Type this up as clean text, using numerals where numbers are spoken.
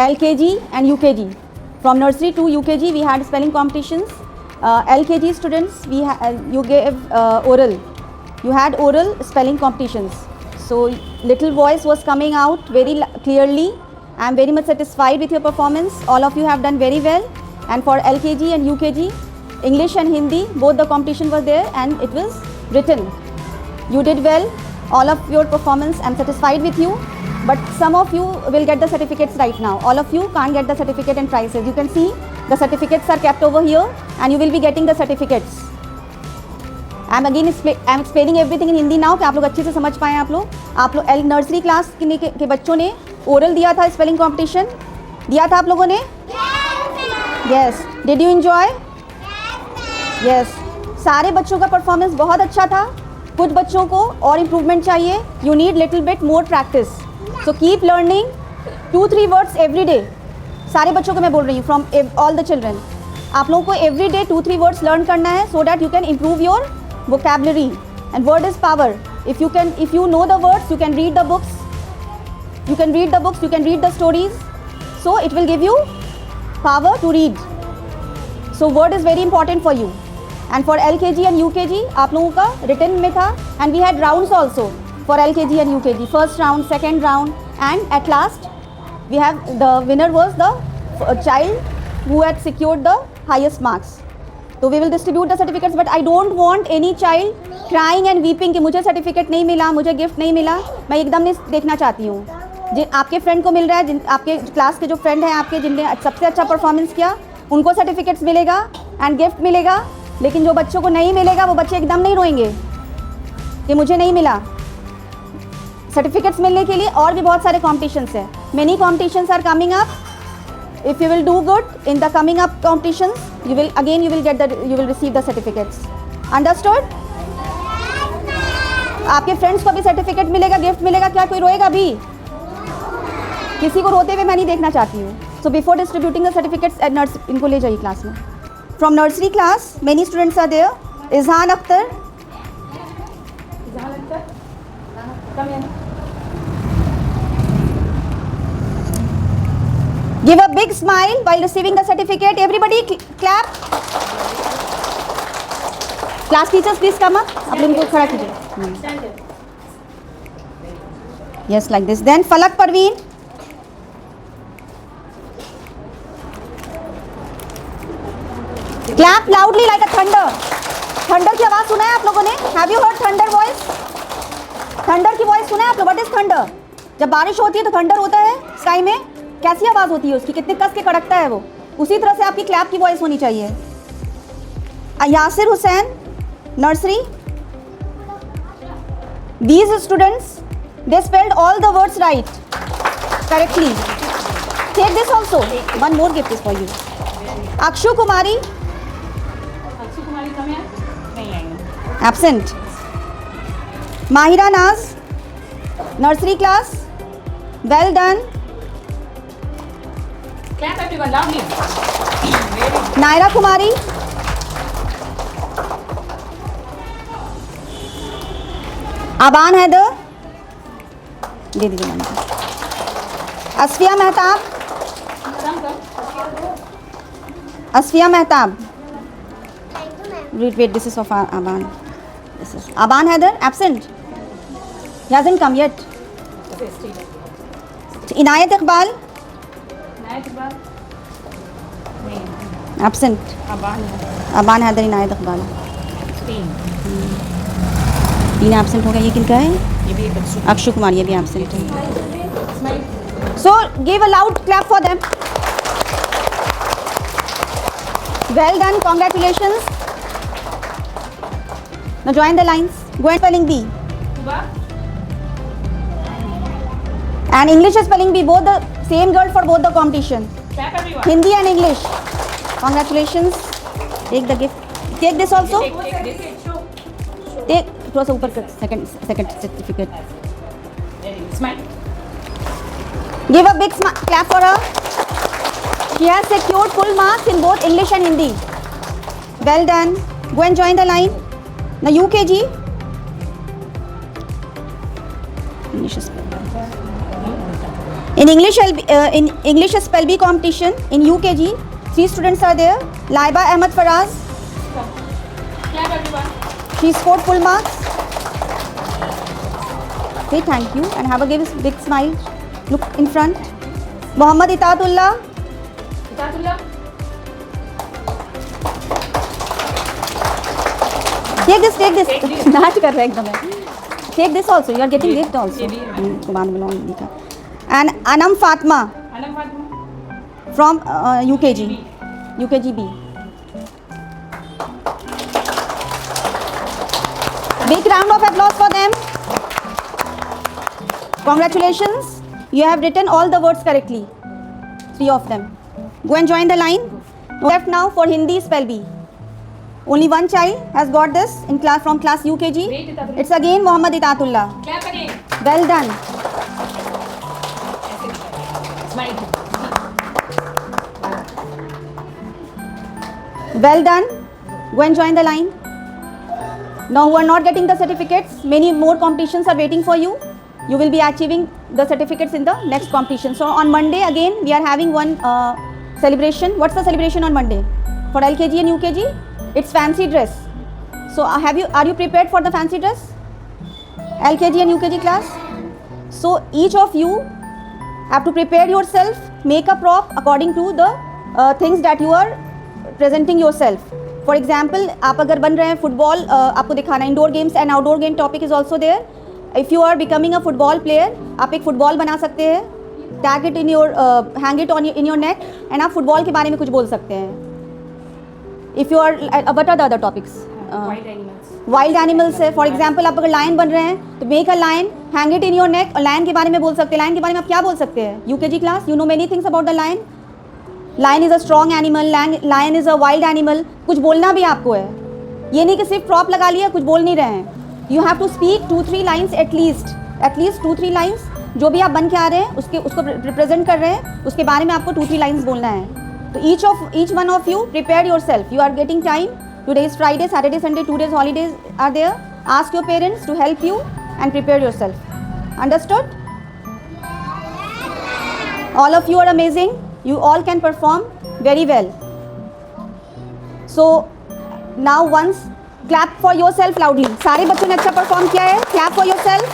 LKG and UKG. From nursery to UKG, we had spelling competitions. LKG students, you gave oral. You had oral spelling competitions. So little voice was coming out very clearly. I am very much satisfied with your performance. All of you have done very well. And for LKG and UKG, English and Hindi, both the competition was there and it was written. You did well. All of your performance, I am satisfied with you. But some of you will get the certificates right now. All of you can't get the certificate and prizes. You can see the certificates are kept over here and you will be getting the certificates. I'm explaining everything in Hindi now कि आप लोग अच्छे से समझ पाएँ आप लोग nursery class के बच्चों ने ओरल दिया था स्पेलिंग कंपटीशन दिया था आप लोगों ने yes did you enjoy yes सारे बच्चों का परफॉर्मेंस बहुत अच्छा था कुछ बच्चों को और इम्प्रूवमेंट चाहिए you need little bit more practice so keep learning 2-3 words every day सारे बच्चों को मैं बोल रही हूँ फ्रॉम ऑल द चिल्ड्रन आप लोगों को एवरी डे 2-3 वर्ड्स लर्न करना है so that you can improve your vocabulary and word is power if you know the words you can read the books you can read the stories so it will give you power to read so word is very important for you and for LKG and UKG आप लोगों का written में था and we had rounds also for LKG and UKG first round second round and at last we have the winner was the child who had secured the highest marks तो we will distribute the certificates but I don't want any child crying and weeping कि मुझे certificate नहीं मिला मुझे gift नहीं मिला मैं एकदम नहीं देखना चाहती हूँ जिन आपके फ्रेंड को मिल रहा है आपके क्लास के जो फ्रेंड हैं आपके जिनने सबसे अच्छा परफॉर्मेंस किया उनको सर्टिफिकेट्स मिलेगा एंड गिफ्ट मिलेगा लेकिन जो बच्चों को नहीं मिलेगा वो बच्चे एकदम नहीं रोएंगे कि मुझे नहीं मिला सर्टिफिकेट्स मिलने के लिए और भी बहुत सारे कॉम्पिटिशन्स हैं many competitions are coming up if you will do good in the coming up competitions you will receive the certificates understood आपके फ्रेंड्स को भी सर्टिफिकेट मिलेगा गिफ्ट मिलेगा क्या कोई रोएगा भी किसी को रोते हुए मैं नहीं देखना चाहती हूँ so before distributing the certificates at nurse इनको ले जाइए क्लास में from nursery class many students are there Izhan Akhtar Give a big smile while receiving the certificate. Everybody clap. Class teachers, please come up. आप लोग खड़ा कीजिए. Yes, like this. Then Falak Parveen. Clap loudly like a thunder. Thunder की आवाज़ सुना है आप लोगों ने? Have you heard thunder voice? Thunder की voice सुना है आप लोग? What is thunder? जब बारिश होती है तो thunder होता है sky में. कैसी आवाज़ होती है उसकी कितने कस के कड़कता है वो उसी तरह से आपकी क्लैप की वॉइस होनी चाहिए Yasir Hussain nursery these students they spelled all the words right correctly take this also one more gift is for you Akshu Kumari absent Mahira Naaz nursery class well done Clap everyone loudly. Naira Kumari Aban Haider दे दीजिए ma'am Asfiya Mehtab wait this is of Aban this is Aban Haider absent he hasn't come yet Inayat Iqbal absent Aban Haider Inayat Iqbal तीन absent हो गया ये किनका है अक्षु कुमार ये भी एब्सेंट है so give a loud clap for them well done congratulations now join the lines go and spelling bee and English spelling bee both the same girl for both the competition Hindi and English congratulations take the gift take this also take थोड़ा सा ऊपर कर second certificate give a big clap for her she has secured full marks in both English and Hindi well done go and join the line now UKG In English spell bee competition in UKG, 3 students are there. Laiba Ahmed Faraz, Clap everyone. she scored full marks. Say thank you and have a big smile. Look in front. Mohammad Itaatullah, Itatullah. take this. Take this. नाच कर रहे एकदम है. Take this also. You are getting gift also. ये भी है. Kumar belong लिखा. And Anam Fatma Anam Fatma. from UKG. UKG B. Big round of applause for them. Congratulations. You have written all the words correctly. 3 of them. Go and join the line. Left now for Hindi spell bee. Only one child has got this in class from class UKG. Wait, Itatullah. It's again Mohammad Itaatullah. Clap again. Well done. Smile. Well done. Go and join the line. Now who are not getting the certificates, many more competitions are waiting for you. You will be achieving the certificates in the next competition. So on Monday again we are having one celebration. What's the celebration on Monday? For LKG and UKG? It's fancy dress. So are you prepared for the fancy dress? LKG and UKG class? So each of you have to prepare yourself, make a prop according to the things that you are presenting yourself. For example, आप अगर बन रहे हैं football, आपको दिखाना indoor games and outdoor game topic is also there. If you are becoming a football player, आप एक football बना सकते हैं, tag it in your, hang it on in your neck and आप फुटबॉल के बारे में कुछ बोल सकते हैं. If you are what are the other topics? Wild animals. Wild animals है. फॉर एग्जाम्पल आप अगर लायन बन रहे हैं तो make a lion, hang it in your neck. और लायन के बारे में बोल सकते हैं. लायन के बारे में आप क्या बोल सकते हैं? UKG class, you know many things about the lion. Lion is a strong animal, lion is a wild animal. कुछ बोलना भी आपको है. ये नहीं कि सिर्फ प्रॉप लगा लिया कुछ बोल नहीं रहे हैं. You have to speak 2-3 lines at least 2-3 lines. जो भी आप बन के आ रहे हैं उसको रिप्रेजेंट कर रहे हैं, उसके बारे में आपको 2-3 लाइन्स बोलना है. तो each one of you prepare yourself. You are getting time. Today is Friday, Saturday, Sunday, 2 days holidays are there. Ask your parents to help you and prepare yourself. Understood? All of you are amazing. You all can perform very well. So now once clap for yourself loudly. सारे बच्चों ने अच्छा perform किया है. Clap for yourself.